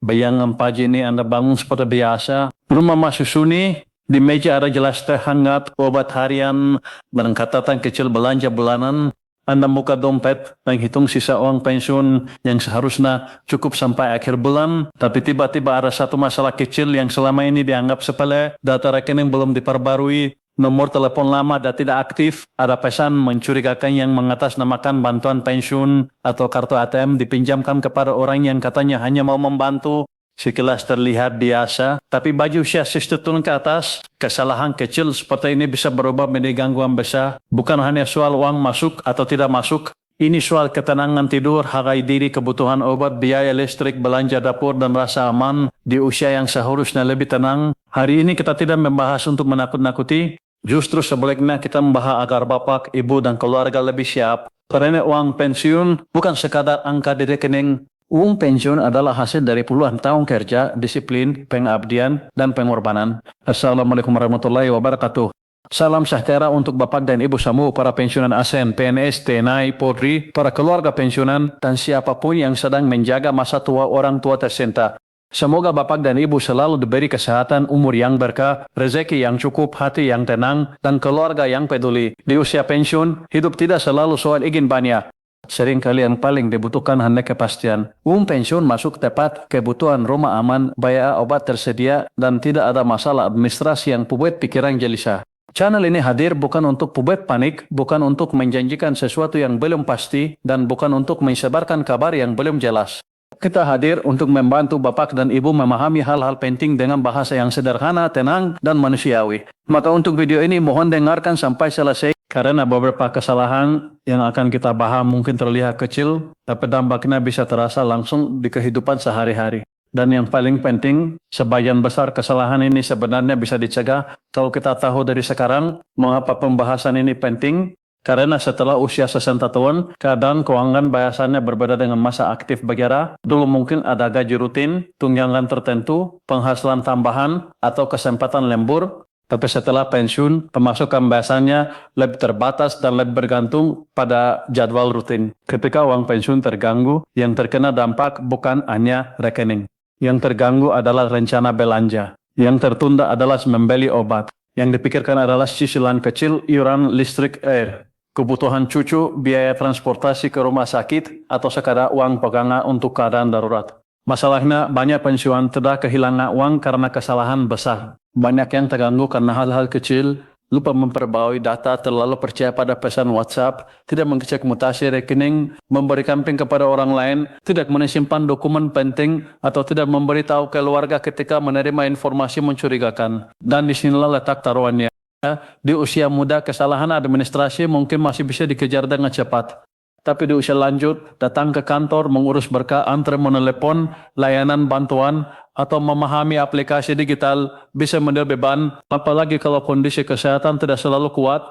Bayangan pagi ini Anda bangun seperti biasa. Rumah masuk sunyi. Di meja ada gelas teh hangat, obat harian, dan catatan kecil belanja bulanan. Anda buka dompet dan hitung sisa uang pensiun yang seharusnya cukup sampai akhir bulan. Tapi tiba-tiba ada satu masalah kecil yang selama ini dianggap sepele. Data rekening belum diperbarui. Nomor telepon lama dan tidak aktif, ada pesan mencurigakan yang mengatasnamakan bantuan pensiun atau kartu ATM dipinjamkan kepada orang yang katanya hanya mau membantu. Sekilas terlihat biasa, tapi baju chassis turun ke atas. Kesalahan kecil seperti ini bisa berubah menjadi gangguan besar. Bukan hanya soal uang masuk atau tidak masuk, ini soal ketenangan tidur, harga diri, kebutuhan obat, biaya listrik, belanja dapur, dan rasa aman di usia yang seharusnya lebih tenang. Hari ini kita tidak membahas untuk menakut-nakuti, justru sebaliknya kita membahas agar bapak, ibu, dan keluarga lebih siap. Karena uang pensiun bukan sekadar angka di rekening. Uang pensiun adalah hasil dari puluhan tahun kerja, disiplin, pengabdian, dan pengorbanan. Assalamualaikum warahmatullahi wabarakatuh. Salam sejahtera untuk Bapak dan Ibu semua, para pensiunan ASN, PNS, TNI, Polri, para keluarga pensiunan, dan siapapun yang sedang menjaga masa tua orang tua tercinta. Semoga Bapak dan Ibu selalu diberi kesehatan, umur yang berkah, rezeki yang cukup, hati yang tenang, dan keluarga yang peduli. Di usia pensiun, hidup tidak selalu soal ingin banyak. Seringkali yang paling dibutuhkan hanya kepastian. Uang pensiun masuk tepat, kebutuhan rumah aman, biaya obat tersedia, dan tidak ada masalah administrasi yang membuat pikiran gelisah. Channel ini hadir bukan untuk membuat panik, bukan untuk menjanjikan sesuatu yang belum pasti, dan bukan untuk menyebarkan kabar yang belum jelas. Kita hadir untuk membantu Bapak dan Ibu memahami hal-hal penting dengan bahasa yang sederhana, tenang, dan manusiawi. Maka untuk video ini mohon dengarkan sampai selesai, karena beberapa kesalahan yang akan kita bahas mungkin terlihat kecil, tapi dampaknya bisa terasa langsung di kehidupan sehari-hari. Dan yang paling penting, sebagian besar kesalahan ini sebenarnya bisa dicegah kalau kita tahu dari sekarang mengapa pembahasan ini penting. Karena setelah usia 60 tahun, keadaan keuangan biasanya berbeda dengan masa aktif bekerja. Dulu mungkin ada gaji rutin, tunjangan tertentu, penghasilan tambahan, atau kesempatan lembur. Tapi setelah pensiun, pemasukan biasanya lebih terbatas dan lebih bergantung pada jadwal rutin. Ketika uang pensiun terganggu, yang terkena dampak bukan hanya rekening. Yang terganggu adalah rencana belanja. Yang tertunda adalah membeli obat. Yang dipikirkan adalah cicilan kecil, iuran listrik, air. Kebutuhan cucu, biaya transportasi ke rumah sakit, atau sekadar uang pegangan untuk keadaan darurat. Masalahnya, banyak pensiunan tidak kehilangan uang karena kesalahan besar. Banyak yang terganggu karena hal-hal kecil, lupa memperbarui data, terlalu percaya pada pesan WhatsApp, tidak mengecek mutasi rekening, memberikan PIN kepada orang lain, tidak menyimpan dokumen penting, atau tidak memberitahu keluarga ketika menerima informasi mencurigakan. Dan disinilah letak taruhannya. Di usia muda, kesalahan administrasi mungkin masih bisa dikejar dengan cepat. Tapi di usia lanjut, datang ke kantor, mengurus berkah, antre menelepon, layanan bantuan, atau memahami aplikasi digital bisa menjadi beban, apalagi kalau kondisi kesehatan tidak selalu kuat.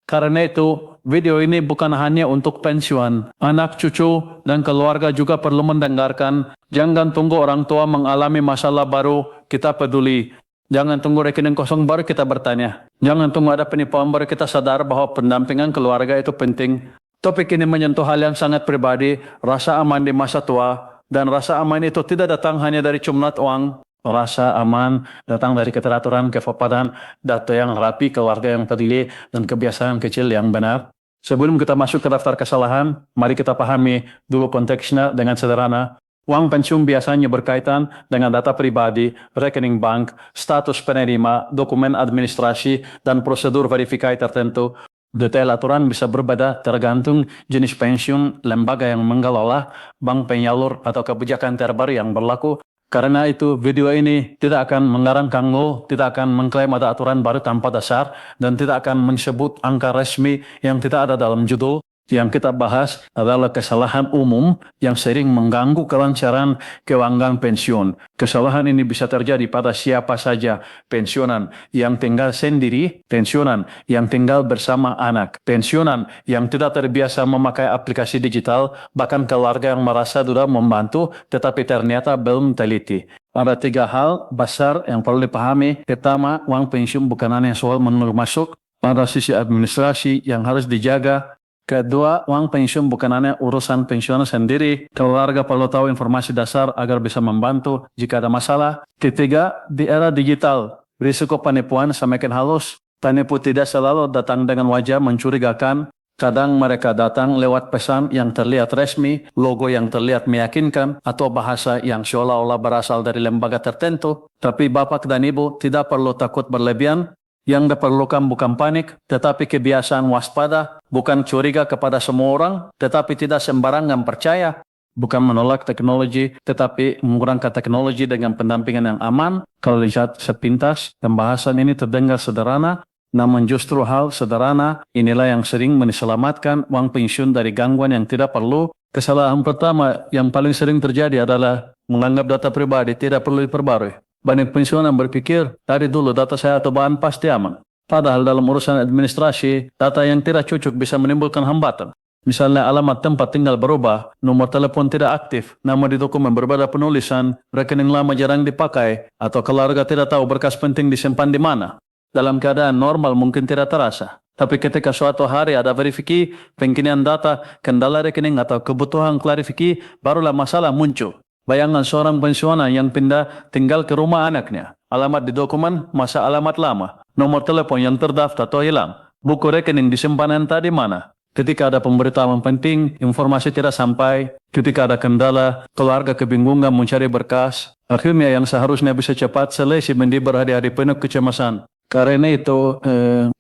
Karena itu, video ini bukan hanya untuk pensiunan. Anak, cucu, dan keluarga juga perlu mendengarkan. Jangan tunggu orang tua mengalami masalah baru, kita peduli. Jangan tunggu rekening kosong baru kita bertanya. Jangan tunggu ada penipuan baru kita sadar bahwa pendampingan keluarga itu penting. Topik ini menyentuh hal yang sangat pribadi, rasa aman di masa tua. Dan rasa aman itu tidak datang hanya dari jumlah uang. Rasa aman datang dari keteraturan, kefopadan, data yang rapi, keluarga yang terdiri, dan kebiasaan kecil yang benar. Sebelum kita masuk ke daftar kesalahan, mari kita pahami dulu konteksnya dengan sederhana. Uang pensiun biasanya berkaitan dengan data pribadi, rekening bank, status penerima, dokumen administrasi, dan prosedur verifikasi tertentu. Detail aturan bisa berbeda tergantung jenis pensiun, lembaga yang mengelola, bank penyalur, atau kebijakan terbaru yang berlaku. Karena itu, video ini tidak akan mengarang kamu, tidak akan mengklaim ada aturan baru tanpa dasar, dan tidak akan menyebut angka resmi yang tidak ada dalam judul. Yang kita bahas adalah kesalahan umum yang sering mengganggu kelancaran keuangan pensiun. Kesalahan ini bisa terjadi pada siapa saja, pensiunan yang tinggal sendiri, pensiunan yang tinggal bersama anak, pensiunan yang tidak terbiasa memakai aplikasi digital, bahkan keluarga yang merasa sudah membantu tetapi ternyata belum teliti. Ada 3 hal besar yang perlu dipahami. Pertama, uang pensiun bukan hanya soal menurut masuk, pada sisi administrasi yang harus dijaga. Kedua, uang pensiun bukan hanya urusan pensiun sendiri. Keluarga perlu tahu informasi dasar agar bisa membantu jika ada masalah. Ketiga, di era digital, risiko penipuan semakin halus. Penipu tidak selalu datang dengan wajah mencurigakan. Kadang mereka datang lewat pesan yang terlihat resmi, logo yang terlihat meyakinkan, atau bahasa yang seolah-olah berasal dari lembaga tertentu. Tapi Bapak dan Ibu tidak perlu takut berlebihan. Yang diperlukan bukan panik, tetapi kebiasaan waspada, bukan curiga kepada semua orang, tetapi tidak sembarangan percaya. Bukan menolak teknologi, tetapi menggunakan teknologi dengan pendampingan yang aman. Kalau lihat sepintas, pembahasan ini terdengar sederhana, namun justru hal sederhana inilah yang sering menyelamatkan uang pensiun dari gangguan yang tidak perlu. Kesalahan pertama yang paling sering terjadi adalah menganggap data pribadi tidak perlu diperbarui. Banyak pensiunan berpikir, dari dulu data saya atau bahan pasti aman. Padahal dalam urusan administrasi, data yang tidak cocok bisa menimbulkan hambatan. Misalnya alamat tempat tinggal berubah, nomor telepon tidak aktif, nama di dokumen berbeda penulisan, rekening lama jarang dipakai, atau keluarga tidak tahu berkas penting disimpan di mana. Dalam keadaan normal mungkin tidak terasa. Tapi ketika suatu hari ada verifikasi, pengkinian data, kendala rekening atau kebutuhan klarifikasi, barulah masalah muncul. Bayangkan seorang pensiunan yang pindah tinggal ke rumah anaknya. Alamat di dokumen masa alamat lama. Nomor telepon yang terdaftar atau hilang. Buku rekening disimpan entah di mana. Ketika ada pemberitahuan penting, informasi tidak sampai. Ketika ada kendala, keluarga kebingungan mencari berkas. Akhirnya yang seharusnya bisa cepat selesai menjadi berhari-hari penuh kecemasan. Karena itu,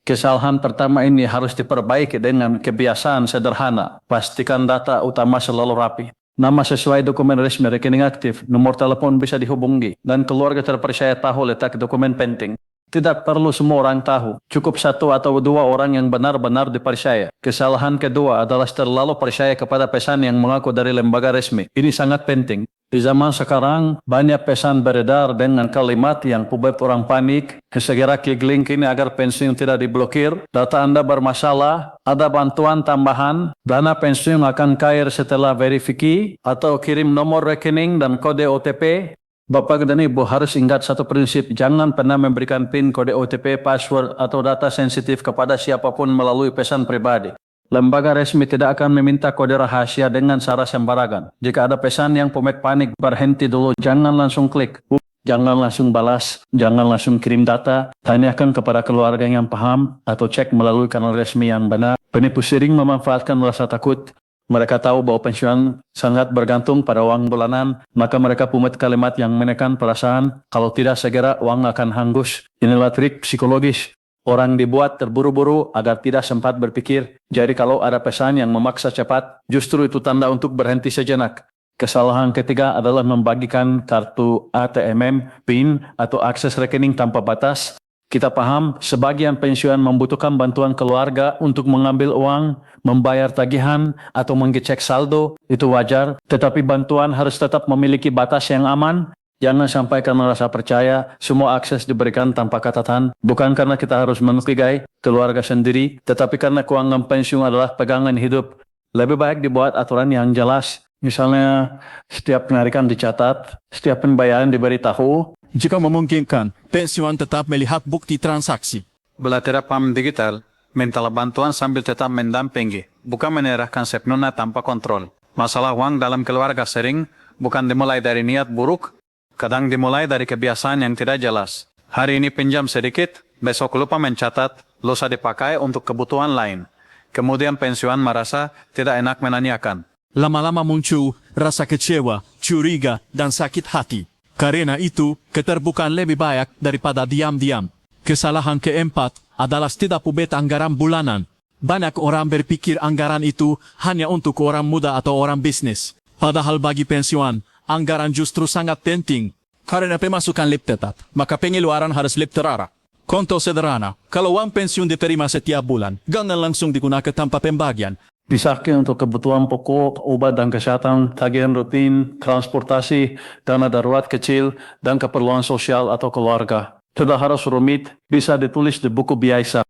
kesalahan pertama ini harus diperbaiki dengan kebiasaan sederhana. Pastikan data utama selalu rapi. Nama sesuai dokumen resmi, rekening aktif, nomor telepon bisa dihubungi, dan keluarga terpercaya tahu letak dokumen penting. Tidak perlu semua orang tahu, cukup satu atau dua orang yang benar-benar dipercaya. Kesalahan kedua adalah terlalu percaya kepada pesan yang mengaku dari lembaga resmi. Ini sangat penting. Di zaman sekarang, banyak pesan beredar dengan kalimat yang membuat orang panik. Segera klik link ini agar pensiun tidak diblokir. Data Anda bermasalah, ada bantuan tambahan, dana pensiun akan cair setelah verifikasi, atau kirim nomor rekening dan kode OTP. Bapak dan Ibu harus ingat satu prinsip, jangan pernah memberikan PIN, kode OTP, password, atau data sensitif kepada siapapun melalui pesan pribadi. Lembaga resmi tidak akan meminta kode rahasia dengan cara sembarangan. Jika ada pesan yang membuat panik, berhenti dulu, jangan langsung klik. Jangan langsung balas, jangan langsung kirim data. Tanyakan kepada keluarga yang paham atau cek melalui kanal resmi yang benar. Penipu sering memanfaatkan rasa takut. Mereka tahu bahwa pensiun sangat bergantung pada uang bulanan, maka mereka membuat kalimat yang menekan perasaan. Kalau tidak segera, uang akan hangus. Inilah trik psikologis. Orang dibuat terburu-buru agar tidak sempat berpikir. Jadi kalau ada pesan yang memaksa cepat, justru itu tanda untuk berhenti sejenak. Kesalahan ketiga adalah membagikan kartu ATM, PIN, atau akses rekening tanpa batas. Kita paham, sebagian pensiunan membutuhkan bantuan keluarga untuk mengambil uang, membayar tagihan, atau mengecek saldo. Itu wajar, tetapi bantuan harus tetap memiliki batas yang aman. Jangan sampai karena rasa percaya, semua akses diberikan tanpa catatan. Bukan karena kita harus menukigai keluarga sendiri, tetapi karena keuangan pensiun adalah pegangan hidup. Lebih baik dibuat aturan yang jelas. Misalnya, setiap penarikan dicatat, setiap pembayaran diberitahu. Jika memungkinkan, pensiunan tetap melihat bukti transaksi. Belajar paham digital, minta bantuan sambil tetap mendampingi, bukan menyerahkan sepenuhnya tanpa kontrol. Masalah uang dalam keluarga sering bukan dimulai dari niat buruk, kadang dimulai dari kebiasaan yang tidak jelas. Hari ini pinjam sedikit, besok lupa mencatat, lusa dipakai untuk kebutuhan lain. Kemudian pensiunan merasa tidak enak menanyakan. Lama-lama muncul rasa kecewa, curiga, dan sakit hati. Karena itu, keterbukaan lebih baik daripada diam-diam. Kesalahan keempat adalah tidak membuat anggaran bulanan. Banyak orang berpikir anggaran itu hanya untuk orang muda atau orang bisnis. Padahal bagi pensiunan, anggaran justru sangat penting. Karena pemasukan lebih tetap, maka pengeluaran harus lebih terarah. Contoh sederhana, kalau uang pensiun diterima setiap bulan, jangan langsung digunakan tanpa pembagian. Disaking untuk kebutuhan pokok, obat dan kesehatan, tagihan rutin, transportasi, dana darurat kecil, dan keperluan sosial atau keluarga. Tidak harus rumit, bisa ditulis di buku biasa.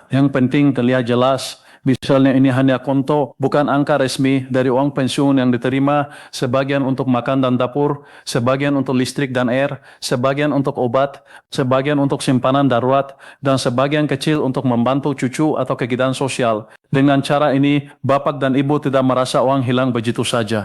Yang penting terlihat jelas, Misalnya ini hanya konto, bukan angka resmi dari uang pensiun yang diterima, sebagian untuk makan dan dapur, sebagian untuk listrik dan air, sebagian untuk obat, sebagian untuk simpanan darurat, dan sebagian kecil untuk membantu cucu atau kegiatan sosial. Dengan cara ini, bapak dan ibu tidak merasa uang hilang begitu saja.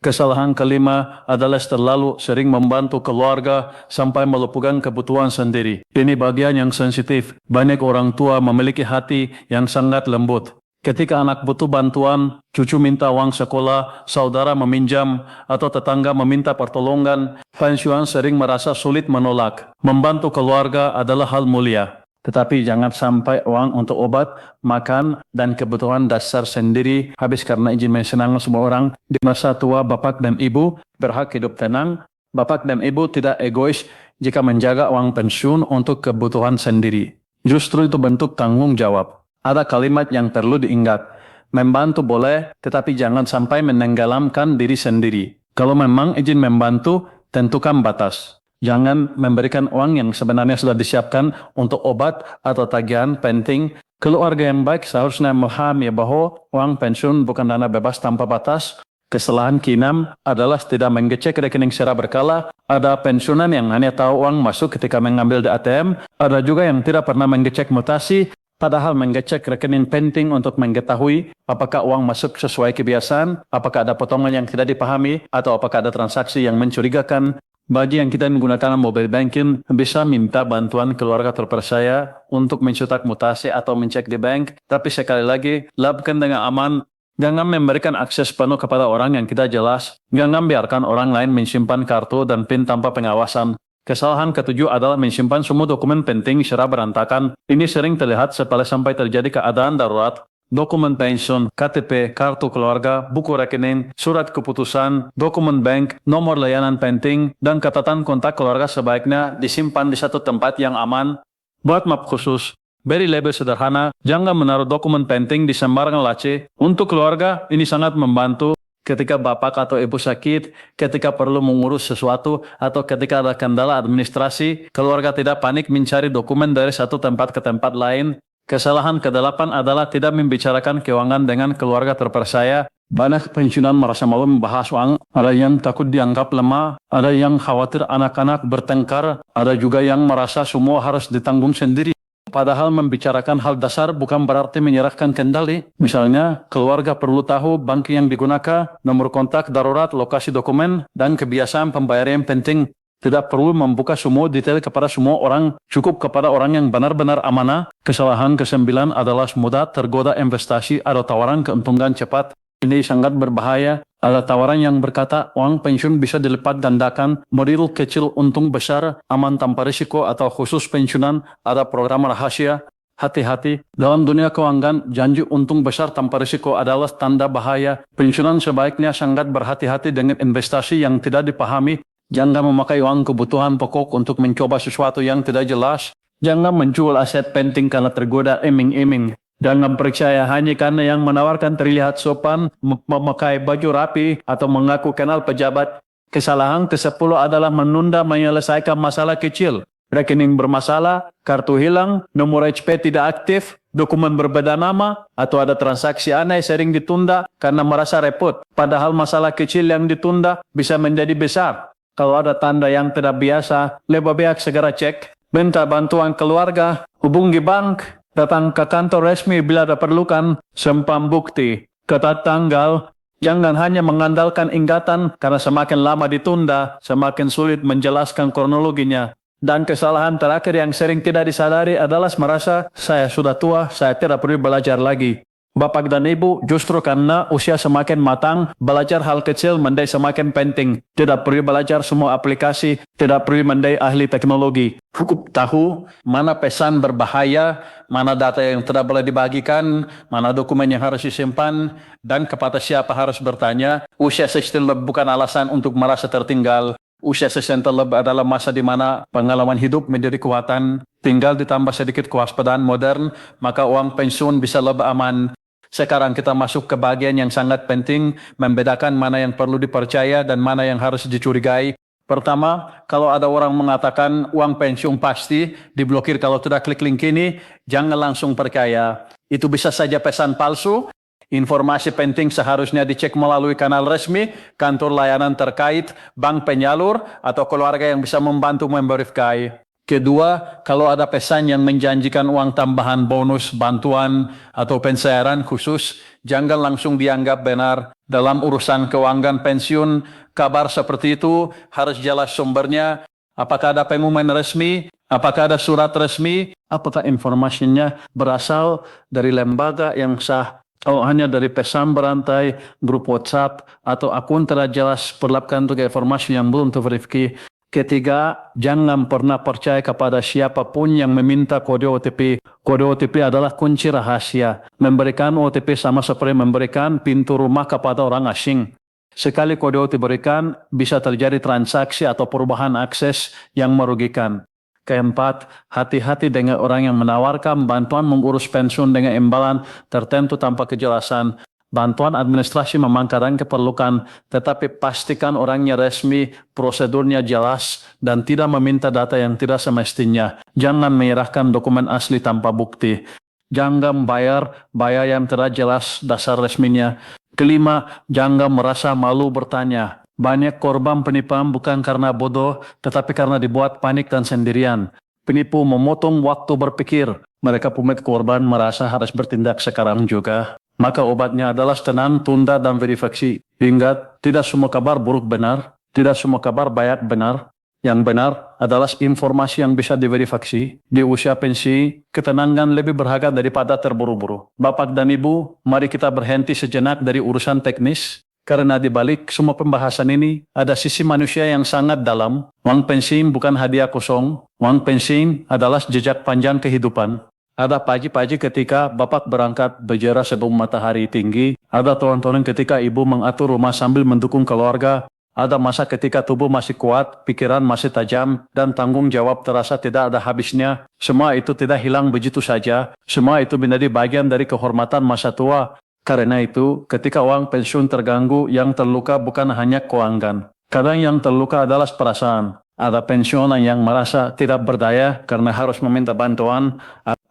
Kesalahan kelima adalah terlalu sering membantu keluarga sampai melupakan kebutuhan sendiri. Ini bagian yang sensitif. Banyak orang tua memiliki hati yang sangat lembut. Ketika anak butuh bantuan, cucu minta uang sekolah, saudara meminjam, atau tetangga meminta pertolongan, pensiunan sering merasa sulit menolak. Membantu keluarga adalah hal mulia. Tetapi jangan sampai uang untuk obat, makan, dan kebutuhan dasar sendiri habis karena ingin menyenangkan semua orang. Di masa tua, bapak dan ibu berhak hidup tenang. Bapak dan ibu tidak egois jika menjaga uang pensiun untuk kebutuhan sendiri. Justru itu bentuk tanggung jawab. Ada kalimat yang perlu diingat. Membantu boleh, tetapi jangan sampai menenggelamkan diri sendiri. Kalau memang izin membantu, tentukan batas. Jangan memberikan uang yang sebenarnya sudah disiapkan untuk obat atau tagihan penting. Keluarga yang baik seharusnya memahami bahwa uang pensiun bukan dana bebas tanpa batas. Kesalahan keenam adalah tidak mengecek rekening secara berkala. Ada pensiunan yang hanya tahu uang masuk ketika mengambil di ATM. Ada juga yang tidak pernah mengecek mutasi, padahal mengecek rekening penting untuk mengetahui apakah uang masuk sesuai kebiasaan, apakah ada potongan yang tidak dipahami, atau apakah ada transaksi yang mencurigakan. Bagi yang kita menggunakan mobile banking, bisa minta bantuan keluarga terpercaya untuk mencetak mutasi atau mencek di bank. Tapi sekali lagi, lakukan dengan aman. Jangan memberikan akses penuh kepada orang yang tidak jelas. Jangan biarkan orang lain menyimpan kartu dan PIN tanpa pengawasan. Kesalahan ketujuh adalah menyimpan semua dokumen penting secara berantakan. Ini sering terlihat setelah sampai terjadi keadaan darurat. Dokumen pensiun, KTP, kartu keluarga, buku rekening, surat keputusan, dokumen bank, nomor layanan penting, dan catatan kontak keluarga sebaiknya disimpan di satu tempat yang aman. Buat map khusus, beri label sederhana, jangan menaruh dokumen penting di sembarangan laci. Untuk keluarga, ini sangat membantu ketika bapak atau ibu sakit, ketika perlu mengurus sesuatu, atau ketika ada kendala administrasi, keluarga tidak panik mencari dokumen dari satu tempat ke tempat lain. Kesalahan kedelapan adalah tidak membicarakan keuangan dengan keluarga terpercaya. Banyak pensiunan merasa malu membahas uang, ada yang takut dianggap lemah, ada yang khawatir anak-anak bertengkar, ada juga yang merasa semua harus ditanggung sendiri. Padahal membicarakan hal dasar bukan berarti menyerahkan kendali. Misalnya, keluarga perlu tahu bank yang digunakan, nomor kontak darurat, lokasi dokumen, dan kebiasaan pembayaran yang penting. Tidak perlu membuka semua detail kepada semua orang, cukup kepada orang yang benar-benar amanah. Kesalahan kesembilan adalah mudah tergoda investasi atau tawaran keuntungan cepat. Ini sangat berbahaya. Ada tawaran yang berkata uang pensiun bisa dilipat gandakan, modal kecil untung besar, aman tanpa risiko, atau khusus pensiunan, ada program rahasia. Hati-hati, dalam dunia keuangan, janji untung besar tanpa risiko adalah tanda bahaya. Pensiunan sebaiknya sangat berhati-hati dengan investasi yang tidak dipahami. Jangan memakai uang kebutuhan pokok untuk mencoba sesuatu yang tidak jelas. Jangan menjual aset penting karena tergoda iming-iming. Jangan percaya hanya karena yang menawarkan terlihat sopan, memakai baju rapi, atau mengaku kenal pejabat. Kesalahan ke-10 adalah menunda menyelesaikan masalah kecil. Rekening bermasalah, kartu hilang, nomor HP tidak aktif, dokumen berbeda nama, atau ada transaksi aneh sering ditunda karena merasa repot. Padahal masalah kecil yang ditunda bisa menjadi besar. Kalau ada tanda yang tidak biasa, lebih baik segera cek. Minta bantuan keluarga, hubungi bank, datang ke kantor resmi bila diperlukan, simpan bukti. Kata tanggal, jangan hanya mengandalkan ingatan karena semakin lama ditunda, semakin sulit menjelaskan kronologinya. Dan kesalahan terakhir yang sering tidak disadari adalah merasa, saya sudah tua, saya tidak perlu belajar lagi. Bapak dan Ibu, justru karena usia semakin matang, belajar hal kecil menjadi semakin penting. Tidak perlu belajar semua aplikasi, tidak perlu menjadi ahli teknologi. Cukup tahu mana pesan berbahaya, mana data yang tidak boleh dibagikan, mana dokumen yang harus disimpan, dan kepada siapa harus bertanya. Usia sensitif bukan alasan untuk merasa tertinggal. Usia sensitif adalah masa di mana pengalaman hidup menjadi kekuatan. Tinggal ditambah sedikit kewaspadaan modern, maka uang pensiun bisa lebih aman. Sekarang kita masuk ke bagian yang sangat penting, membedakan mana yang perlu dipercaya dan mana yang harus dicurigai. Pertama, kalau ada orang mengatakan uang pensiun pasti, diblokir kalau tidak klik link ini, jangan langsung percaya. Itu bisa saja pesan palsu. Informasi penting seharusnya dicek melalui kanal resmi, kantor layanan terkait, bank penyalur, atau keluarga yang bisa membantu memverifikasi. Kedua, kalau ada pesan yang menjanjikan uang tambahan bonus, bantuan, atau pencairan khusus, jangan langsung dianggap benar. Dalam urusan keuangan pensiun, kabar seperti itu harus jelas sumbernya. Apakah ada pengumuman resmi? Apakah ada surat resmi? Apakah informasinya berasal dari lembaga yang sah? Kalau hanya dari pesan berantai, grup WhatsApp, atau akun tidak jelas, perlakukan untuk informasi yang belum terverifikasi. Ketiga, jangan pernah percaya kepada siapapun yang meminta kode OTP. Kode OTP adalah kunci rahasia. Memberikan OTP sama seperti memberikan pintu rumah kepada orang asing. Sekali kode OTP diberikan, bisa terjadi transaksi atau perubahan akses yang merugikan. Keempat, hati-hati dengan orang yang menawarkan bantuan mengurus pensiun dengan imbalan tertentu tanpa kejelasan. Bantuan administrasi memang kadang diperlukan, tetapi pastikan orangnya resmi, prosedurnya jelas, dan tidak meminta data yang tidak semestinya. Jangan menyerahkan dokumen asli tanpa bukti. Jangan bayar yang tidak jelas dasar resminya. Kelima, jangan merasa malu bertanya. Banyak korban penipuan bukan karena bodoh, tetapi karena dibuat panik dan sendirian. Penipu memotong waktu berpikir. Mereka pemilik korban merasa harus bertindak sekarang juga. Maka obatnya adalah tenang, tunda, dan verifikasi. Ingat, tidak semua kabar buruk benar, tidak semua kabar baik benar. Yang benar adalah informasi yang bisa diverifikasi. Di usia pensi, ketenangan lebih berharga daripada terburu-buru. Bapak dan Ibu, mari kita berhenti sejenak dari urusan teknis. Karena di balik semua pembahasan ini, ada sisi manusia yang sangat dalam. Uang pensiun bukan hadiah kosong. Uang pensiun adalah jejak panjang kehidupan. Ada pagi-pagi ketika bapak berangkat berjalan sebelum matahari tinggi. Ada tahun-tahun ketika ibu mengatur rumah sambil mendukung keluarga. Ada masa ketika tubuh masih kuat, pikiran masih tajam, dan tanggung jawab terasa tidak ada habisnya. Semua itu tidak hilang begitu saja. Semua itu menjadi bagian dari kehormatan masa tua. Karena itu, ketika uang pensiun terganggu, yang terluka bukan hanya keuangan. Kadang yang terluka adalah perasaan. Ada pensiunan yang merasa tidak berdaya karena harus meminta bantuan.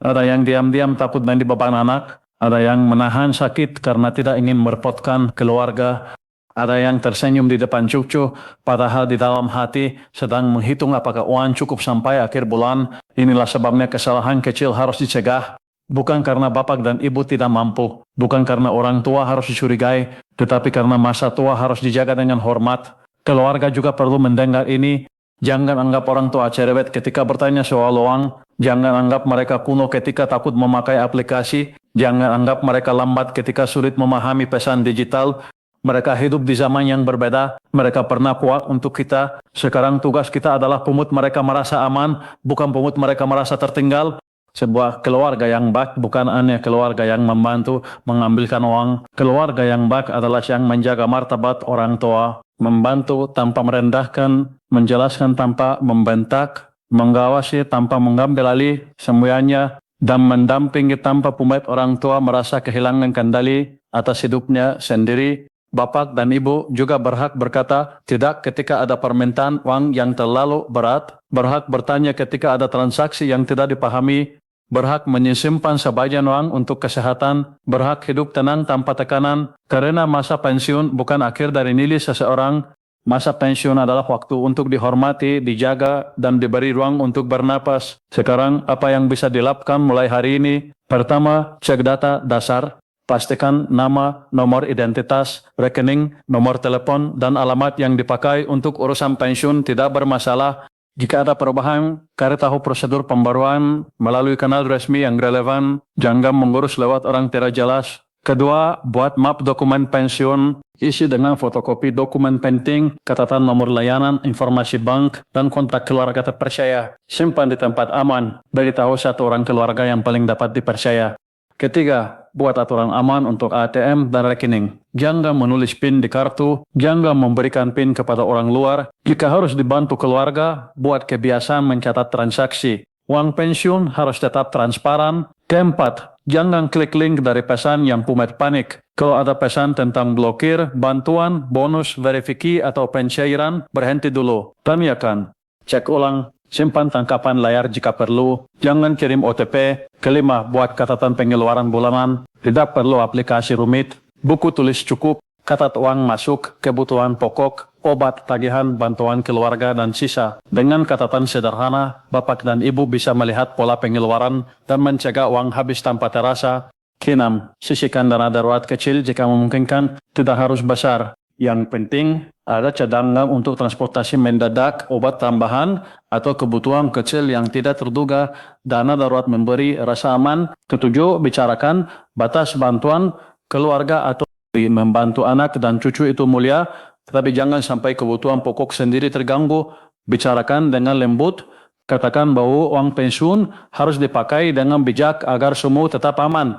Ada yang diam-diam takut menjadi beban anak. Ada yang menahan sakit karena tidak ingin merepotkan keluarga. Ada yang tersenyum di depan cucu, padahal di dalam hati sedang menghitung apakah uang cukup sampai akhir bulan. Inilah sebabnya kesalahan kecil harus dicegah. Bukan karena bapak dan ibu tidak mampu, bukan karena orang tua harus dicurigai, tetapi karena masa tua harus dijaga dengan hormat. Keluarga juga perlu mendengar ini. Jangan anggap orang tua cerewet ketika bertanya soal uang. Jangan anggap mereka kuno ketika takut memakai aplikasi. Jangan anggap mereka lambat ketika sulit memahami pesan digital. Mereka hidup di zaman yang berbeda. Mereka pernah kuat untuk kita. Sekarang tugas kita adalah pemut mereka merasa aman, bukan pemut mereka merasa tertinggal. Sebuah keluarga yang baik bukan hanya keluarga yang membantu mengambilkan uang. Keluarga yang baik adalah yang menjaga martabat orang tua, membantu tanpa merendahkan, menjelaskan tanpa membentak, mengawasi tanpa mengambil alih semuanya, dan mendampingi tanpa membuat orang tua merasa kehilangan kendali atas hidupnya sendiri. Bapak dan Ibu juga berhak berkata tidak ketika ada permintaan uang yang terlalu berat, berhak bertanya ketika ada transaksi yang tidak dipahami, berhak menyimpan sebagian uang untuk kesehatan, berhak hidup tenang tanpa tekanan, karena masa pensiun bukan akhir dari nilai seseorang. Masa pensiun adalah waktu untuk dihormati, dijaga, dan diberi ruang untuk bernapas. Sekarang, apa yang bisa dilakukan mulai hari ini? Pertama, cek data dasar. Pastikan nama, nomor identitas, rekening, nomor telepon, dan alamat yang dipakai untuk urusan pensiun tidak bermasalah. Jika ada perubahan, cari tahu prosedur pembaruan melalui kanal resmi yang relevan. Jangan mengurus lewat orang tidak jelas. Kedua, buat map dokumen pensiun. Isi dengan fotokopi dokumen penting, catatan nomor layanan, informasi bank, dan kontak keluarga terpercaya. Simpan di tempat aman. Beritahu satu orang keluarga yang paling dapat dipercaya. Ketiga, buat aturan aman untuk ATM dan rekening. Jangan menulis PIN di kartu, jangan memberikan PIN kepada orang luar. Jika harus dibantu keluarga, buat kebiasaan mencatat transaksi. Uang pensiun harus tetap transparan. Keempat, jangan klik link dari pesan yang membuat panik. Kalau ada pesan tentang blokir, bantuan, bonus, verifikasi, atau pencairan, berhenti dulu. Tanyakan. Cek ulang, Simpan tangkapan layar jika perlu. Jangan kirim OTP. Kelima, buat catatan pengeluaran bulanan. Tidak perlu aplikasi rumit. Buku tulis cukup. Catat uang masuk, kebutuhan pokok, obat, tagihan, bantuan keluarga, dan sisa. Dengan catatan sederhana, Bapak dan Ibu bisa melihat pola pengeluaran dan mencegah uang habis tanpa terasa. Keenam, sisihkan dana darurat kecil jika memungkinkan, tidak harus besar. Yang penting, ada cadangan untuk transportasi mendadak, obat tambahan, atau kebutuhan kecil yang tidak terduga. Dana darurat memberi rasa aman. Ketujuh, bicarakan batas bantuan keluarga atau membantu anak dan cucu itu mulia, tetapi jangan sampai kebutuhan pokok sendiri terganggu. Bicarakan dengan lembut, katakan bahwa uang pensiun harus dipakai dengan bijak agar semua tetap aman.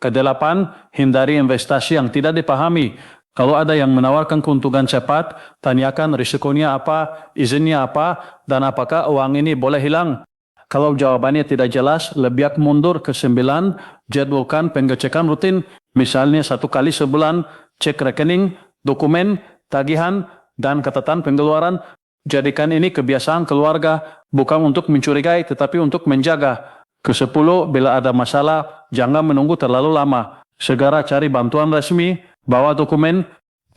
Kedelapan, hindari investasi yang tidak dipahami. Kalau ada yang menawarkan keuntungan cepat, tanyakan risikonya apa, izinnya apa, dan apakah uang ini boleh hilang. Kalau jawabannya tidak jelas, lebih baik mundur ke 9, jadwalkan pengecekan rutin, misalnya 1 kali sebulan, cek rekening, dokumen, tagihan, dan catatan pengeluaran. Jadikan ini kebiasaan keluarga, bukan untuk mencurigai, tetapi untuk menjaga. Ke-10, bila ada masalah, jangan menunggu terlalu lama. Segera cari bantuan resmi, bawa dokumen,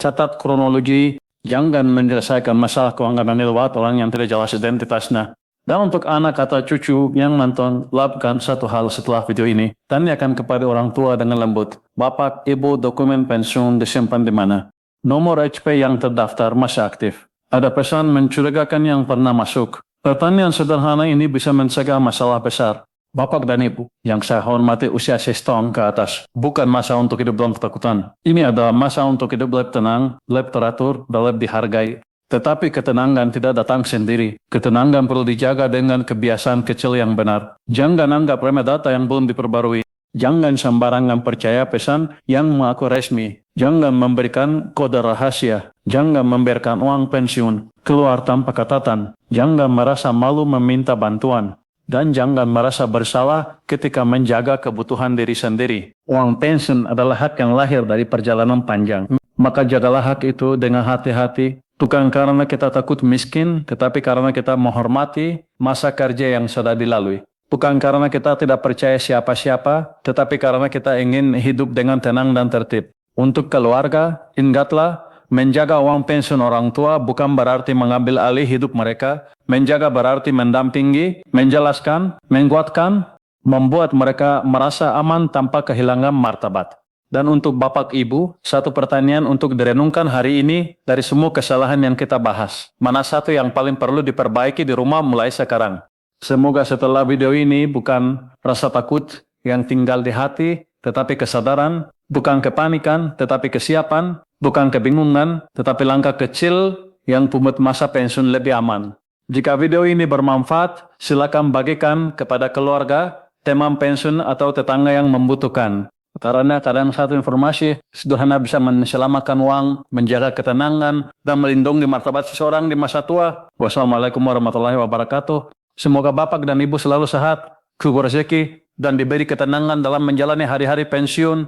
catat kronologi, jangan menyelesaikan masalah keuangan lewat orang yang tidak jelas identitasnya. Dan untuk anak atau cucu yang nonton, lakukan satu hal setelah video ini. Tanyakan kepada orang tua dengan lembut. Bapak, Ibu, dokumen pensiun disimpan di mana? Nomor HP yang terdaftar masih aktif. Ada pesan mencurigakan yang pernah masuk. Pertanyaan sederhana ini bisa mencegah masalah besar. Bapak dan Ibu, yang saya hormati usia 6 tahun ke atas, bukan masa untuk hidup dalam ketakutan. Ini adalah masa untuk hidup lebih tenang, lebih teratur, dan lebih dihargai. Tetapi ketenangan tidak datang sendiri. Ketenangan perlu dijaga dengan kebiasaan kecil yang benar. Jangan anggap remeh data yang belum diperbarui. Jangan sembarangan percaya pesan yang mengaku resmi. Jangan memberikan kode rahasia. Jangan membiarkan uang pensiun keluar tanpa catatan. Jangan merasa malu meminta bantuan. Dan jangan merasa bersalah ketika menjaga kebutuhan diri sendiri. Uang pensiun adalah hak yang lahir dari perjalanan panjang. Maka jagalah hak itu dengan hati-hati. Bukan karena kita takut miskin, tetapi karena kita menghormati masa kerja yang sudah dilalui. Bukan karena kita tidak percaya siapa-siapa, tetapi karena kita ingin hidup dengan tenang dan tertib. Untuk keluarga, ingatlah, menjaga uang pensiun orang tua bukan berarti mengambil alih hidup mereka. Menjaga berarti mendampingi, menjelaskan, menguatkan, membuat mereka merasa aman tanpa kehilangan martabat. Dan untuk Bapak Ibu, satu pertanyaan untuk direnungkan hari ini dari semua kesalahan yang kita bahas. Mana satu yang paling perlu diperbaiki di rumah mulai sekarang? Semoga setelah video ini bukan rasa takut yang tinggal di hati, tetapi kesadaran, bukan kepanikan, tetapi kesiapan, bukan kebingungan, tetapi langkah kecil yang membuat masa pensiun lebih aman. Jika video ini bermanfaat, silakan bagikan kepada keluarga, teman pensiun atau tetangga yang membutuhkan. Karena kadang satu informasi sederhana bisa menyelamatkan uang, menjaga ketenangan, dan melindungi martabat seseorang di masa tua. Wassalamualaikum warahmatullahi wabarakatuh. Semoga Bapak dan Ibu selalu sehat, cukup rezeki, dan diberi ketenangan dalam menjalani hari-hari pensiun.